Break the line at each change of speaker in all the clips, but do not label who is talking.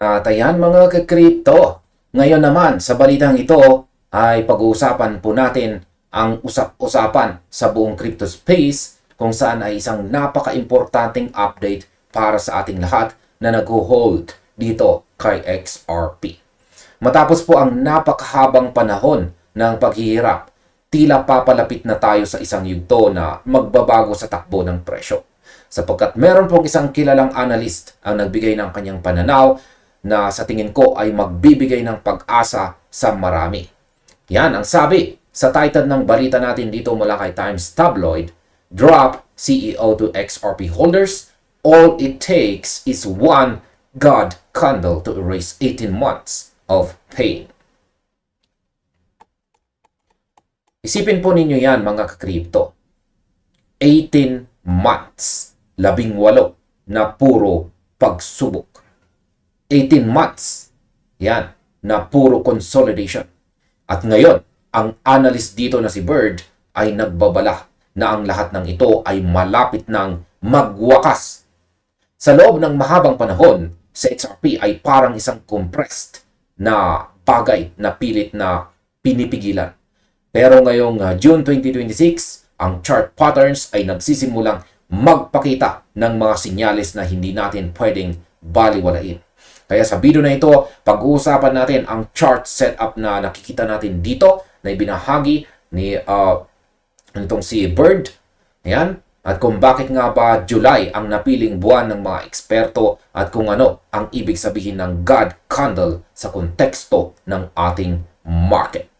At ayan mga ka-crypto, ngayon naman sa balitang ito ay pag-uusapan po natin ang usap-usapan sa buong crypto space kung saan ay isang napaka-importanting update para sa ating lahat na nag-hold dito kay XRP. Matapos po ang napakahabang panahon ng paghihirap, tila papalapit na tayo sa isang yugto na magbabago sa takbo ng presyo. Sapagkat meron pong isang kilalang analyst ang nagbigay ng kanyang pananaw na sa tingin ko ay magbibigay ng pag-asa sa marami. Yan ang sabi sa title ng balita natin dito mula kay Times Tabloid, Drop CEO to XRP holders, all it takes is one God candle to erase 18 months of pain. Isipin po ninyo yan mga ka-crypto. 18 months, 18 na puro pagsubok. 18 months, yan, na puro consolidation. At ngayon, ang analyst dito na si Bird ay nagbabala na ang lahat ng ito ay malapit ng magwakas. Sa loob ng mahabang panahon, sa XRP ay parang isang compressed na bagay na pilit na pinipigilan. Pero ngayong June 2026, ang chart patterns ay nagsisimulang magpakita ng mga sinyalis na hindi natin pwedeng baliwalain. Kaya sa video na ito, pag-uusapan natin ang chart setup na nakikita natin dito na ibinahagi ni itong si Bird. Ayan. At kung bakit nga ba July ang napiling buwan ng mga eksperto at kung ano ang ibig sabihin ng God candle sa konteksto ng ating market.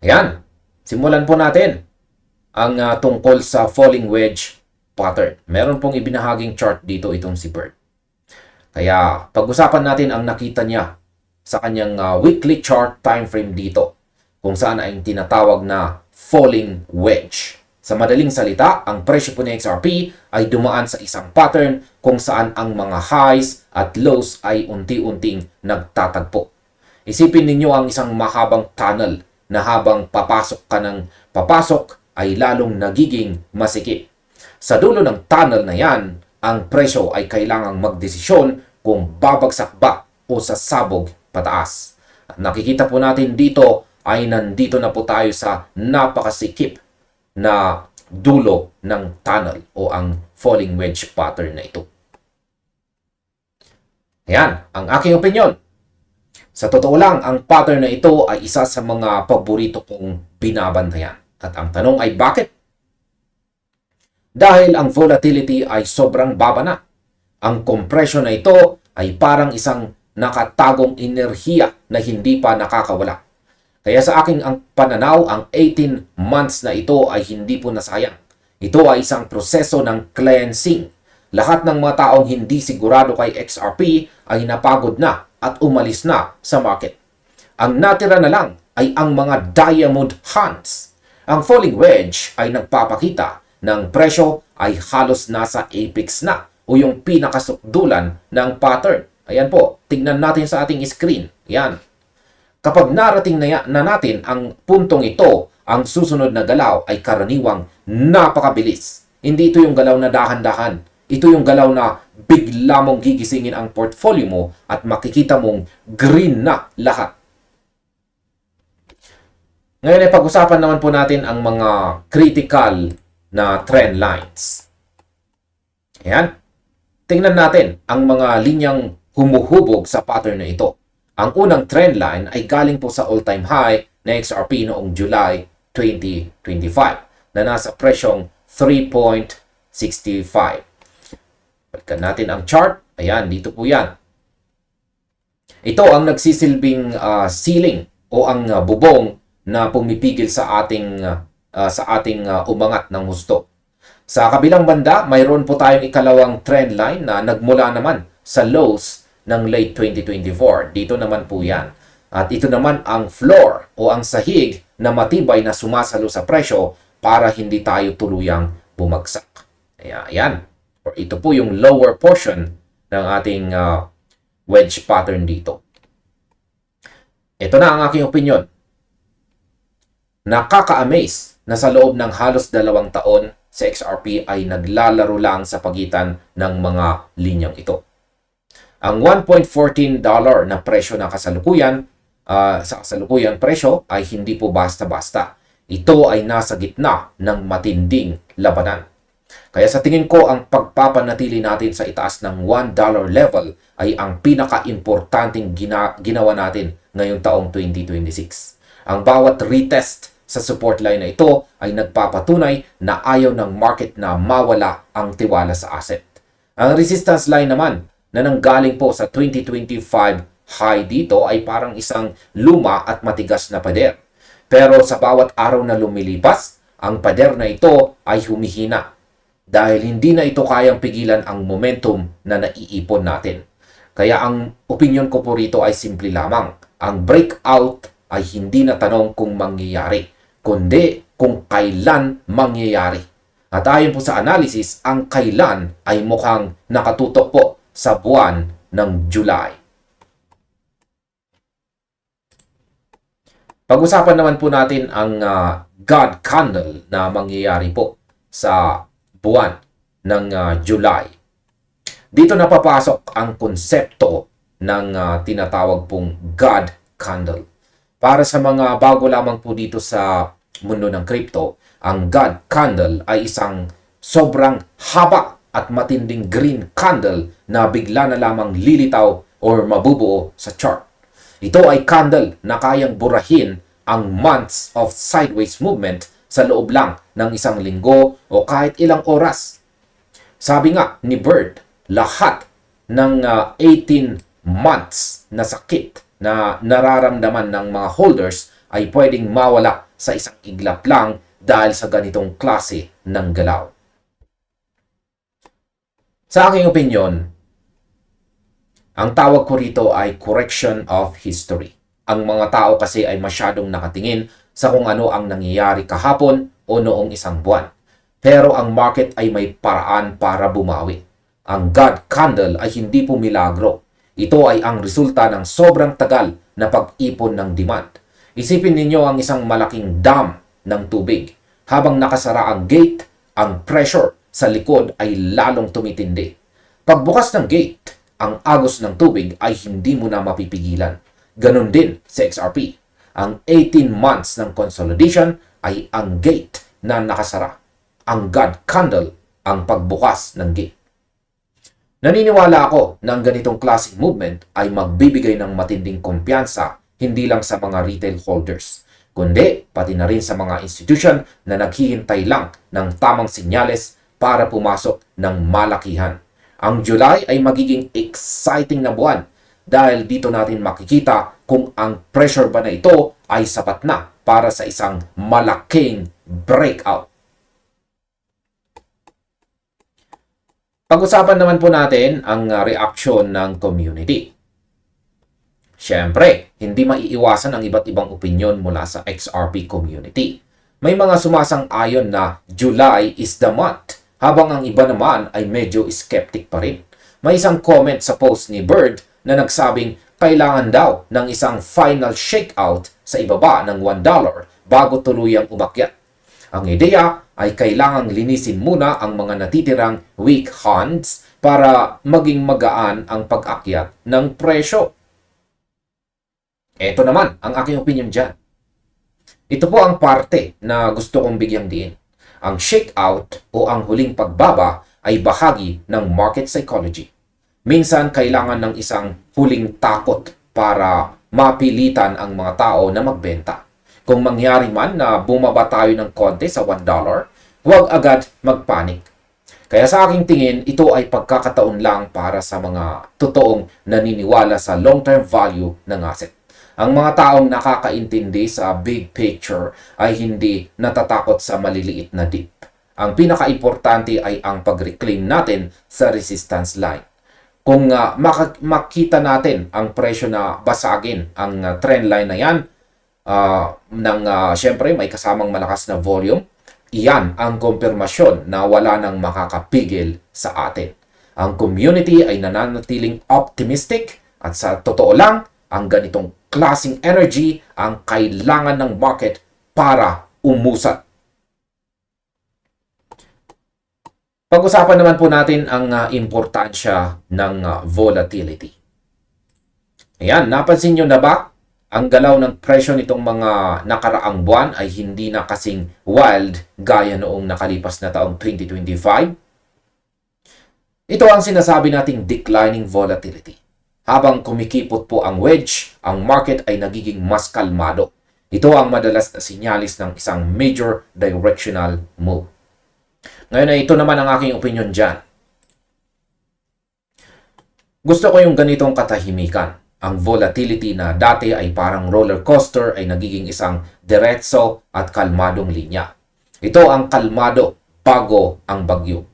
Ayan. Simulan po natin ang tungkol sa falling wedge pattern. Meron pong ibinahaging chart dito itong si Bird. Kaya pag-usapan natin ang nakita niya sa kanyang weekly chart time frame dito kung saan ay tinatawag na falling wedge. Sa madaling salita, ang presyo po ng XRP ay dumaan sa isang pattern kung saan ang mga highs at lows ay unti-unting nagtatagpo. Isipin ninyo ang isang mahabang tunnel na habang papasok ka ng papasok ay lalong nagiging masikip. Sa dulo ng tunnel na yan, ang presyo ay kailangang magdesisyon kung babagsak ba o sasabog pataas. At nakikita po natin dito ay nandito na po tayo sa napakasikip na dulo ng tunnel o ang falling wedge pattern na ito. Ayan, ang aking opinion. Sa totoo lang, ang pattern na ito ay isa sa mga paborito kong binabantayan. At ang tanong ay bakit? Dahil ang volatility ay sobrang baba na. Ang compression na ito ay parang isang nakatagong enerhiya na hindi pa nakakawala. Kaya sa aking ang pananaw, ang 18 months na ito ay hindi po nasayang. Ito ay isang proseso ng cleansing. Lahat ng mga taong hindi sigurado kay XRP ay napagod na at umalis na sa market. Ang natira na lang ay ang mga diamond hands. Ang falling wedge ay nagpapakita ng presyo ay halos nasa apex na o yung pinakasukdulan ng pattern. Ayan po, tignan natin sa ating screen. Yan. Kapag narating na natin ang puntong ito, ang susunod na galaw ay karaniwang napakabilis. Hindi ito yung galaw na dahan-dahan. Ito yung galaw na bigla mong gigisingin ang portfolio mo at makikita mong green na lahat. Ngayon ay pag-usapan naman po natin ang mga critical na trend lines. Ayan. Tingnan natin ang mga linyang humuhubog sa pattern na ito. Ang unang trend line ay galing po sa all-time high na XRP noong July 2025 na nasa presyong 3.65. Balikan natin ang chart. Ayan, dito po yan. Ito ang nagsisilbing ceiling o ang bubong na pumipigil sa ating umangat ng husto. Sa kabilang banda, mayroon po tayong ikalawang trend line na nagmula naman sa lows ng late 2024. Dito naman po yan. At ito naman ang floor o ang sahig na matibay na sumasalo sa presyo para hindi tayo tuluyang bumagsak. Ayan. Or ito po yung lower portion ng ating wedge pattern dito. Ito na ang aking opinion. Nakaka-amaze na sa loob ng halos 2 taon sa XRP ay naglalaro lang sa pagitan ng mga linyang ito. Ang $1.14 na presyo na kasalukuyan, sa kasalukuyan presyo ay hindi po basta-basta. Ito ay nasa gitna ng matinding labanan. Kaya sa tingin ko, ang pagpapanatili natin sa itaas ng $1 level ay ang pinaka-importanting ginawa natin ngayong taong 2026. Ang bawat retest sa support line na ito ay nagpapatunay na ayaw ng market na mawala ang tiwala sa asset. Ang resistance line naman na nanggaling po sa 2025 high dito ay parang isang luma at matigas na pader. Pero sa bawat araw na lumilipas, ang pader na ito ay humihina dahil hindi na ito kayang pigilan ang momentum na naiipon natin. Kaya ang opinion ko po rito ay simple lamang. Ang breakout ay hindi na tanong kung mangyayari, kundi kung kailan mangyayari. At ayon po sa analysis, ang kailan ay mukhang nakatutok po sa buwan ng July. Pag-usapan naman po natin ang God candle na mangyayari po sa buwan ng July. Dito napapasok ang konsepto ng tinatawag pong God candle. Para sa mga bago lamang po dito sa mundo ng crypto, ang God candle ay isang sobrang haba at matinding green candle na bigla na lamang lilitaw or mabubuo sa chart. Ito ay candle na kayang burahin ang months of sideways movement sa loob lang ng isang linggo o kahit ilang oras. Sabi nga ni Bird, lahat ng 18 months na sakit na nararamdaman ng mga holders ay pwedeng mawala sa isang iglap lang dahil sa ganitong klase ng galaw. Sa aking opinion, ang tawag ko rito ay correction of history. Ang mga tao kasi ay masyadong nakatingin sa kung ano ang nangyayari kahapon o noong isang buwan. Pero ang market ay may paraan para bumawi. Ang God candle ay hindi po milagro. Ito ay ang resulta ng sobrang tagal na pag-ipon ng demand. Isipin ninyo ang isang malaking dam ng tubig. Habang nakasara ang gate, ang pressure sa likod ay lalong tumitindi. Pagbukas ng gate, ang agos ng tubig ay hindi mo na mapipigilan. Ganon din sa XRP. Ang 18 months ng consolidation ay ang gate na nakasara. Ang God candle ang pagbukas ng gate. Naniniwala ako na ang ganitong klaseng movement ay magbibigay ng matinding kumpiyansa hindi lang sa mga retail holders, kundi pati na rin sa mga institution na naghihintay lang ng tamang sinyales para pumasok ng malakihan. Ang July ay magiging exciting na buwan dahil dito natin makikita kung ang pressure ba na ito ay sapat na para sa isang malaking breakout. Pag-usapan naman po natin ang reaksyon ng community. Siyempre, hindi maiiwasan ang iba't ibang opinyon mula sa XRP community. May mga sumasang-ayon na July is the month, habang ang iba naman ay medyo skeptic pa rin. May isang comment sa post ni Bird na nagsabing kailangan daw ng isang final shakeout sa ibaba ng $1 bago tuluyang umakyat. Ang ideya ay kailangang linisin muna ang mga natitirang weak hands para maging magaan ang pag-akyat ng presyo. Ito naman ang aking opinion dyan. Ito po ang parte na gusto kong bigyang diin. Ang shakeout o ang huling pagbaba ay bahagi ng market psychology. Minsan kailangan ng isang huling takot para mapilitan ang mga tao na magbenta. Kung mangyari man na bumaba tayo ng konti sa $1, huwag agad magpanik. Kaya sa aking tingin, ito ay pagkakataon lang para sa mga totoong naniniwala sa long-term value ng asset. Ang mga taong nakakaintindi sa big picture ay hindi natatakot sa maliliit na dip. Ang pinaka-importante ay ang pag-reclaim natin sa resistance line. Kung makita natin ang presyo na basagin ang trend line na yan, syempre may kasamang malakas na volume, iyan ang kumpirmasyon na wala nang makakapigil sa atin. Ang community ay nananatiling optimistic at sa totoo lang, ang ganitong klaseng energy ang kailangan ng market para umusad. Pag-usapan naman po natin ang importansya ng volatility. Ayan, napansin nyo na ba? Ang galaw ng presyo nitong mga nakaraang buwan ay hindi na kasing wild gaya noong nakalipas na taong 2025. Ito ang sinasabi nating declining volatility. Habang kumikipot po ang wedge, ang market ay nagiging mas kalmado. Ito ang madalas na sinyalis ng isang major directional move. Ngayon ay ito naman ang aking opinion dyan. Gusto ko yung ganitong katahimikan. Ang volatility na dati ay parang roller coaster ay nagiging isang diretso at kalmadong linya. Ito ang kalmado bago ang bagyo.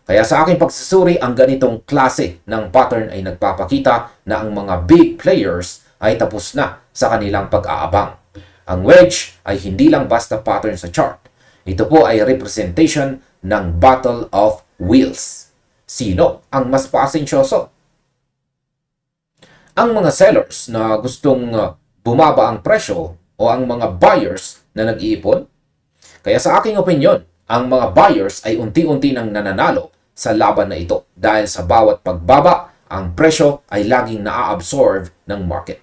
Kaya sa aking pagsusuri, ang ganitong klase ng pattern ay nagpapakita na ang mga big players ay tapos na sa kanilang pag-aabang. Ang wedge ay hindi lang basta pattern sa chart. Ito po ay representation ng Battle of Wheels. Sino ang mas pasensyoso? Ang mga sellers na gustong bumaba ang presyo o ang mga buyers na nag-iipon? Kaya sa aking opinion, ang mga buyers ay unti-unti nang nananalo sa laban na ito dahil sa bawat pagbaba, ang presyo ay laging naa-absorb ng market.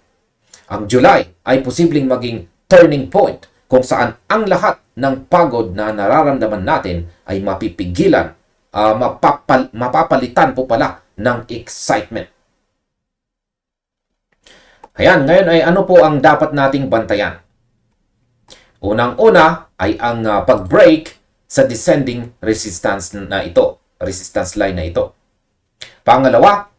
Ang July ay posibleng maging turning point kung saan ang lahat ng pagod na nararamdaman natin ay mapipigilan, mapapalitan po pala ng excitement. Ayan, ngayon ay ano po ang dapat nating bantayan? Unang-una ay ang pag-break sa descending resistance na ito, resistance line na ito. Pangalawa,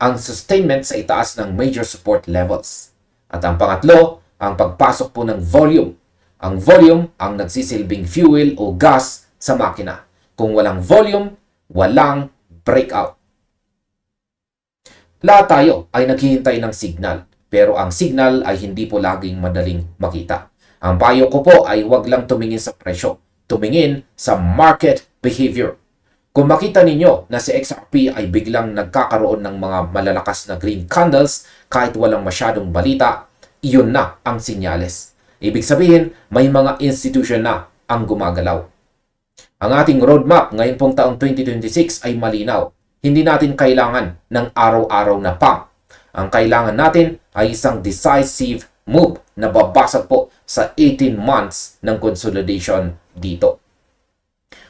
ang sustainment sa itaas ng major support levels. At ang pangatlo, ang pagpasok po ng volume. Ang volume ang nagsisilbing fuel o gas sa makina. Kung walang volume, walang breakout. Lahat tayo ay naghihintay ng signal. Pero ang signal ay hindi po laging madaling makita. Ang payo ko po ay huwag lang tumingin sa presyo. Tumingin sa market behavior. Kung makita ninyo na si XRP ay biglang nagkakaroon ng mga malalakas na green candles kahit walang masyadong balita, iyon na ang sinyales. Ibig sabihin, may mga institution na ang gumagalaw. Ang ating roadmap ngayon pong taong 2026 ay malinaw. Hindi natin kailangan ng araw-araw na pump. Ang kailangan natin ay isang decisive move na babasag po sa 18 months ng consolidation dito.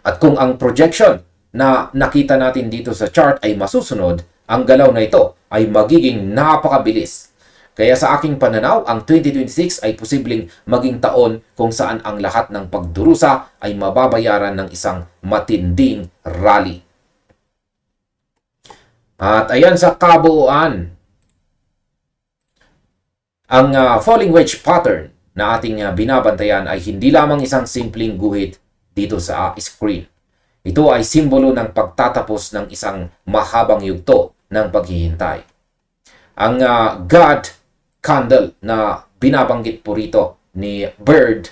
At kung ang projection na nakita natin dito sa chart ay masusunod, ang galaw na ito ay magiging napakabilis. Kaya sa aking pananaw, ang 2026 ay posibleng maging taon kung saan ang lahat ng pagdurusa ay mababayaran ng isang matinding rally. At ayan sa kabuuan, ang falling wedge pattern na ating binabantayan ay hindi lamang isang simpleng guhit dito sa screen. Ito ay simbolo ng pagtatapos ng isang mahabang yugto ng paghihintay. Ang God candle na binabanggit po rito ni Bird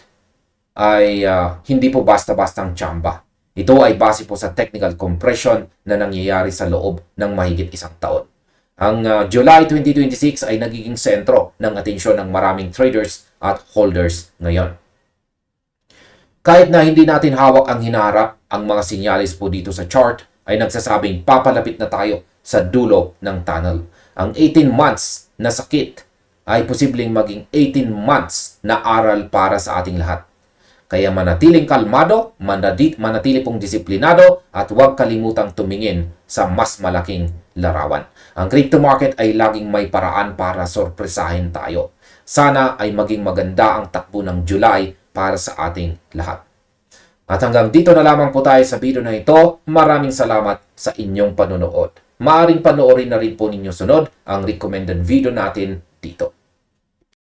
ay hindi po basta-bastang tsamba. Ito ay base po sa technical compression na nangyayari sa loob ng mahigit isang taon. Ang July 2026 ay nagiging sentro ng atensyon ng maraming traders at holders ngayon. Kahit na hindi natin hawak ang hinaharap, ang mga sinyalis po dito sa chart ay nagsasabing papalapit na tayo sa dulo ng tunnel. Ang 18 months na sakit ay posibleng maging 18 months na aral para sa ating lahat. Kaya manatiling kalmado, manatili pong disiplinado at huwag kalimutang tumingin sa mas malaking larawan. Ang crypto market ay laging may paraan para sorpresahin tayo. Sana ay maging maganda ang takbo ng July para sa ating lahat. At hanggang dito na lamang po tayo sa video na ito. Maraming salamat sa inyong panonood. Maaaring panoorin na rin po ninyo sunod ang recommended video natin dito.